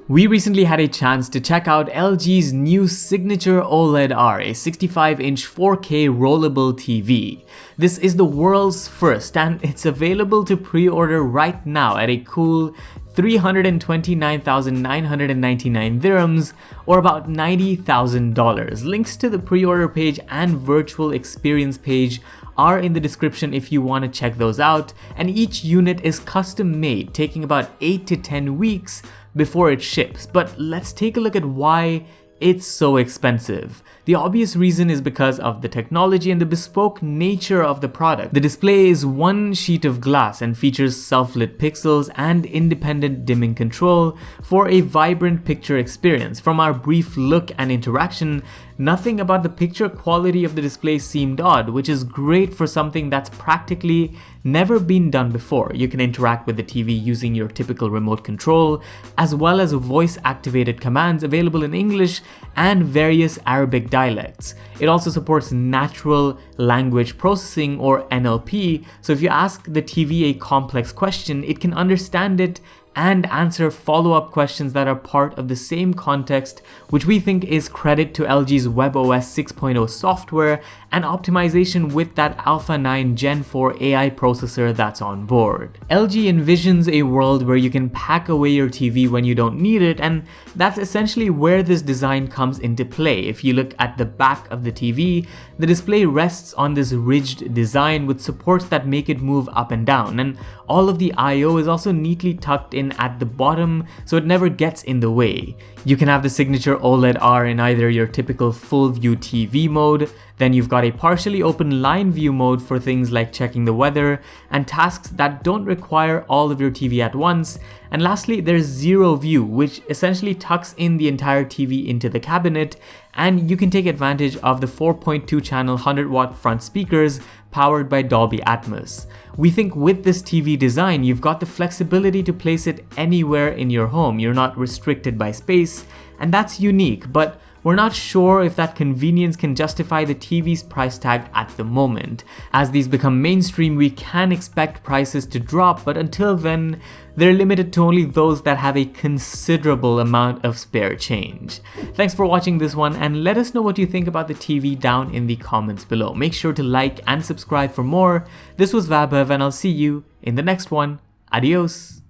We recently had a chance to check out LG's new signature OLED R, a 65-inch 4K rollable TV. This is the world's first, and it's available to pre-order right now at a cool 329,999 dirhams, or about $90,000. Links to the pre-order page and virtual experience page are in the description if you want to check those out, and each unit is custom made, taking about 8 to 10 weeks before it ships. But let's take a look at why it's so expensive. The obvious reason is because of the technology and the bespoke nature of the product. The display is one sheet of glass and features self-lit pixels and independent dimming control for a vibrant picture experience. From our brief look and interaction, nothing about the picture quality of the display seemed odd, which is great for something that's practically never been done before. You can interact with the TV using your typical remote control, as well as voice-activated commands available in English and various Arabic dialects. It also supports natural language processing, or NLP, so if you ask the TV a complex question, it can understand it and answer follow-up questions that are part of the same context, which we think is credit to LG's WebOS 6.0 software and optimization with that Alpha 9 Gen 4 AI processor that's on board. LG envisions a world where you can pack away your TV when you don't need it, and that's essentially where this design comes into play. If you look at the back of the TV, the display rests on this ridged design with supports that make it move up and down, and all of the I/O is also neatly tucked in at the bottom so it never gets in the way. You can have the signature OLED R in either your typical full view TV mode, then you've got a partially open line view mode for things like checking the weather and tasks that don't require all of your TV at once, and lastly there's zero view, which essentially tucks in the entire TV into the cabinet, and you can take advantage of the 4.2 channel 100-watt front speakers powered by Dolby Atmos. We think with this TV design, you've got the flexibility to place it anywhere in your home. You're not restricted by space, and that's unique, but we're not sure if that convenience can justify the TV's price tag at the moment. As these become mainstream, we can expect prices to drop, but until then, they're limited to only those that have a considerable amount of spare change. Thanks for watching this one, and let us know what you think about the TV down in the comments below. Make sure to like and subscribe for more. This was Vaibhav, and I'll see you in the next one. Adios.